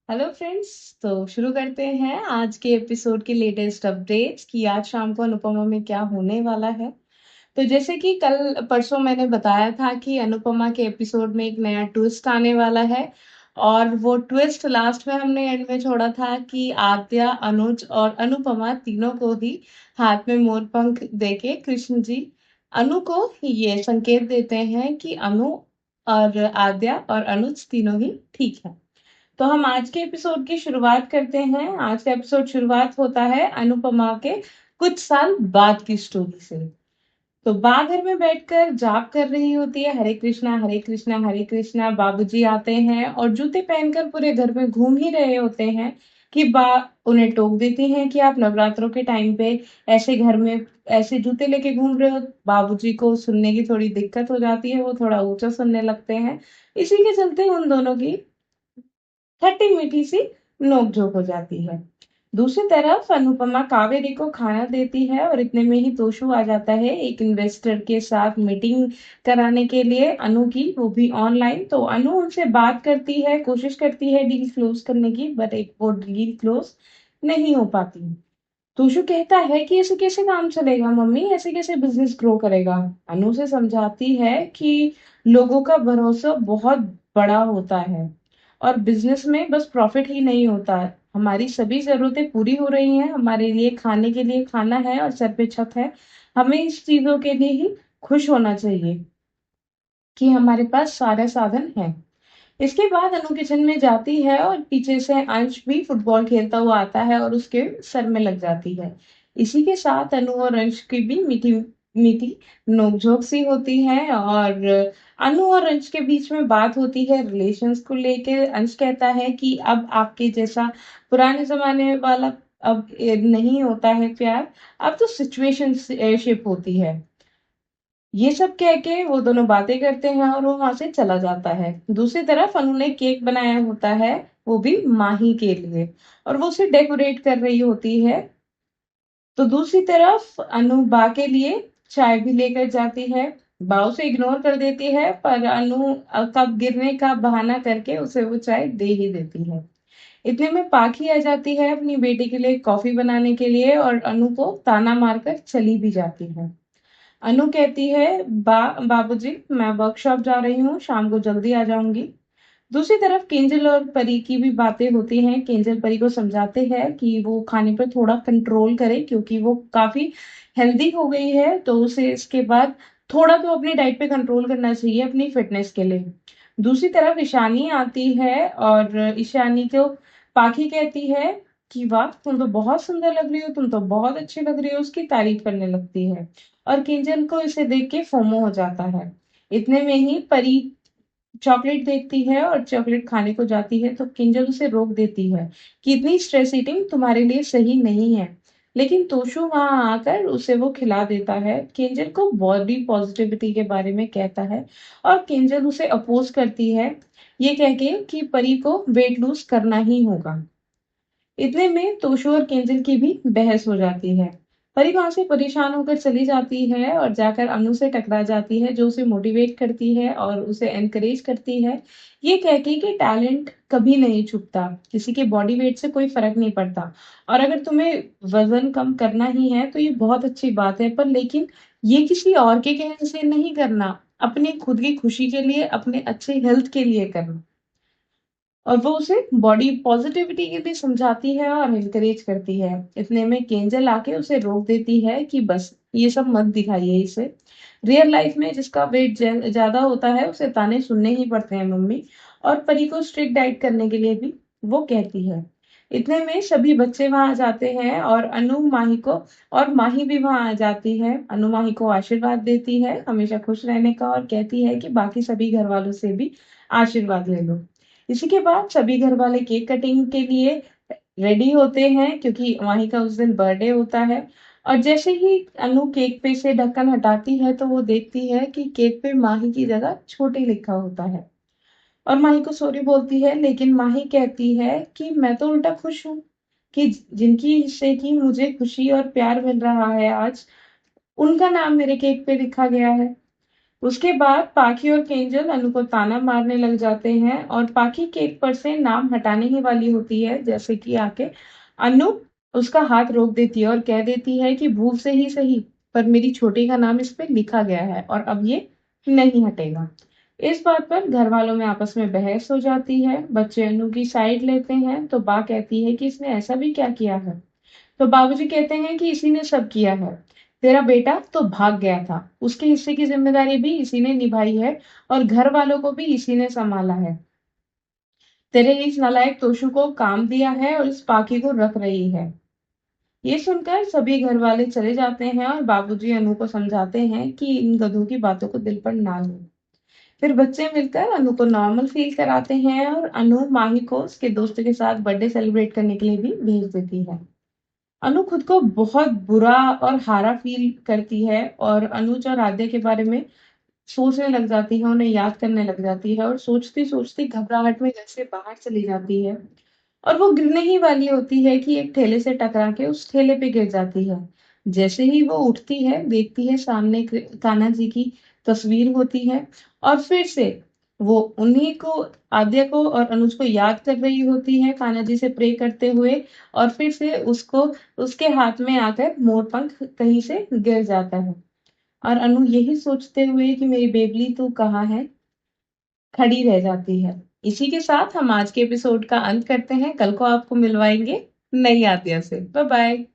Hello friends. तो शुरू करते हैं आज के एपिसोड की लेटेस्ट अपडेट्स कि आज शाम को अनुपमा में क्या होने वाला है। तो जैसे कि कल परसों मैंने बताया था कि अनुपमा के एपिसोड में एक नया ट्विस्ट आने वाला है। और वो ट्विस्ट लास्ट में हमने एंड में छोड़ा था कि आद्या, अनुज और अनुपमा तीनों को ही हाथ में मोर पंख देके कृष्ण जी अनु को ये संकेत देते हैं कि अनु और आद्या और अनुज तीनों ही ठीक है। तो हम आज के एपिसोड की शुरुआत करते हैं। आज का एपिसोड शुरुआत होता है अनुपमा के कुछ साल बाद की स्टोरी से। तो बा घर में बैठकर जाप कर रही होती है, हरे कृष्णा हरे कृष्णा हरे कृष्णा। बाबूजी आते हैं और जूते पहनकर पूरे घर में घूम ही रहे होते हैं कि बा उन्हें टोक देती हैं कि आप नवरात्रों के टाइम पे ऐसे घर में ऐसे जूते लेके घूम रहे हो। बाबूजी को सुनने की थोड़ी दिक्कत हो जाती है, वो थोड़ा ऊंचा सुनने लगते हैं। इसी के चलते उन दोनों की खट्टी मीठी सी नोक-झोंक हो जाती है। दूसरी तरफ अनुपमा कावेरी को खाना देती है और इतने में ही तोशु आ जाता है एक इन्वेस्टर के साथ मीटिंग कराने के लिए अनु की, वो भी ऑनलाइन। तो अनु उनसे बात करती है, कोशिश करती है डील क्लोज करने की, बट एक वो डील क्लोज नहीं हो पाती। तोशु कहता है कि ऐसे कैसे काम चलेगा मम्मी, ऐसे कैसे बिजनेस ग्रो करेगा। अनु से समझाती है कि लोगों का भरोसा बहुत बड़ा होता है और बिजनेस में बस प्रॉफिट ही नहीं होता है। हमारी सभी जरूरतें पूरी हो रही हैं, हमारे लिए खाने के लिए खाना है और सर पे छत है। हमें इस चीजों के लिए ही खुश होना चाहिए कि हमारे पास सारे साधन हैं। इसके बाद अनु किचन में जाती है और पीछे से अंश भी फुटबॉल खेलता हुआ आता है और उसके सर में लग जाती है। इसी के साथ अनु और अंश की भी मीठी मीठी नोकझोंक सी होती है और अनु और अंश के बीच में बात होती है रिलेशंस को लेके। अंश कहता है कि अब आपके जैसा पुराने जमाने वाला अब नहीं होता है प्यार, अब तो सिचुएशन शिप होती है। ये सब कह के वो दोनों बातें करते हैं और वो वहां से चला जाता है। दूसरी तरफ अनु ने केक बनाया होता है, वो भी माही के लिए, और वो उसे डेकोरेट कर रही होती है। तो दूसरी तरफ अनु बा के लिए चाय भी लेकर जाती है। बा उसे इग्नोर कर देती है पर अनु कप गिरने का बहाना करके उसे वो चाय दे ही देती है। इतने में पाखी आ जाती है अपनी बेटी के लिए कॉफी बनाने के लिए और अनु को ताना मारकर चली भी जाती है। अनु कहती है बाबूजी मैं वर्कशॉप जा रही हूँ, शाम को जल्दी आ जाऊंगी। दूसरी तरफ केंजल और परी की भी बातें होती हैं। केंजल परी को समझाते हैं कि वो खाने पर थोड़ा कंट्रोल करे क्योंकि वो काफी हेल्दी हो गई है, तो उसे इसके बाद थोड़ा तो अपनी डाइट पे कंट्रोल करना चाहिए अपनी फिटनेस के लिए। दूसरी तरफ ईशानी आती है और ईशानी को पाखी कहती है कि वाह तुम तो बहुत सुंदर लग रही हो, तुम तो बहुत अच्छी लग रही हो, उसकी तारीफ करने लगती है। और किंजल को इसे देख के फोमो हो जाता है। इतने में ही परी चॉकलेट देखती है और चॉकलेट खाने को जाती है तो किंजल उसे रोक देती है कि इतनी स्ट्रेस ईटिंग तुम्हारे लिए सही नहीं है। लेकिन तोशु वहां आकर उसे वो खिला देता है, किंजल को बॉडी पॉजिटिविटी के बारे में कहता है और किंजल उसे अपोज करती है ये कह के कि परी को वेट लूज करना ही होगा। इतने में तोशु और केंजल की भी बहस हो जाती है। परी वहां से परेशान होकर चली जाती है और जाकर अनु से टकरा जाती है जो उसे मोटिवेट करती है और उसे एनकरेज करती है ये कह के कि टैलेंट कभी नहीं छुपता, किसी के बॉडी वेट से कोई फर्क नहीं पड़ता। और अगर तुम्हें वजन कम करना ही है तो ये बहुत अच्छी बात है, पर लेकिन ये किसी और के कहने से नहीं करना, अपनी खुद की खुशी के लिए, अपने अच्छे हेल्थ के लिए करना। और वो उसे बॉडी पॉजिटिविटी के लिए समझाती है और एनकरेज करती है। इतने में केंजल आके उसे रोक देती है कि बस ये सब मत दिखाइए इसे। रियल लाइफ में जिसका वेट ज्यादा होता है उसे ताने सुनने ही पड़ते हैं मम्मी। और परी को स्ट्रिक्ट डाइट करने के लिए भी वो कहती है। इतने में सभी बच्चे वहां आ जाते हैं और अनु माही को और माही भी वहां आ जाती है। अनु माही को आशीर्वाद देती है हमेशा खुश रहने का और कहती है कि बाकी सभी घर वालों से भी आशीर्वाद ले लो। इसी के बाद सभी घर वाले केक कटिंग के लिए रेडी होते हैं क्योंकि माही का उस दिन बर्थडे होता है। और जैसे ही अनु केक पे से ढक्कन हटाती है तो वो देखती है कि केक पे माही की जगह छोटी लिखा होता है और माही को सॉरी बोलती है। लेकिन माही कहती है कि मैं तो उल्टा खुश हूँ कि जिनकी से कि मुझे खुशी और प्यार मिल रहा है आज, उनका नाम मेरे केक पे लिखा गया है। उसके बाद पाखी और केंजल अनु को ताना मारने लग जाते हैं और पाखी केक पर से नाम हटाने ही वाली होती है, जैसे कि आके अनु उसका हाथ रोक देती है और कह देती है कि भूल से ही सही, पर मेरी छोटी का नाम इस पे लिखा गया है और अब ये नहीं हटेगा। इस बात पर घर वालों में आपस में बहस हो जाती है। बच्चे अनु की साइड लेते हैं तो बा कहती है कि इसने ऐसा भी क्या किया है। तो बाबूजी कहते हैं कि इसी ने सब किया है। तेरा बेटा तो भाग गया था, उसके हिस्से की जिम्मेदारी भी इसी ने निभाई है और घर वालों को भी इसी ने संभाला है। तेरे इस नालायक तोशु को काम दिया है और इस पाखी को रख रही है। ये सुनकर सभी घर वाले चले जाते हैं और बाबूजी अनु को समझाते हैं कि इन गधों की बातों को दिल पर ना ले। फिर बच्चे मिलकर अनु को नॉर्मल फील कराते हैं और अनु माही को उसके दोस्तों के साथ बर्थडे सेलिब्रेट करने के लिए भी भेज देती है। अनु खुद को बहुत बुरा और हारा फील करती है और अनुज और आद्या के बारे में सोचने लग जाती है, उन्हें याद करने लग जाती है और सोचती-सोचती घबराहट में घर से बाहर चली जाती है। और वो गिरने ही वाली होती है कि एक ठेले से टकरा के उस ठेले पे गिर जाती है। जैसे ही वो उठती है, देखती है सामने कान्हा जी की तस्वीर होती है और फिर से वो उन्हीं को, आद्या को और अनुज को याद कर रही होती है, कान्हा जी से प्रे करते हुए, और फिर से उसको उसके हाथ में आकर मोरपंख कहीं से गिर जाता है और अनु यही सोचते हुए कि मेरी बेबली तू कहाँ है, खड़ी रह जाती है। इसी के साथ हम आज के एपिसोड का अंत करते हैं। कल को आपको मिलवाएंगे नई आद्या से। Bye bye.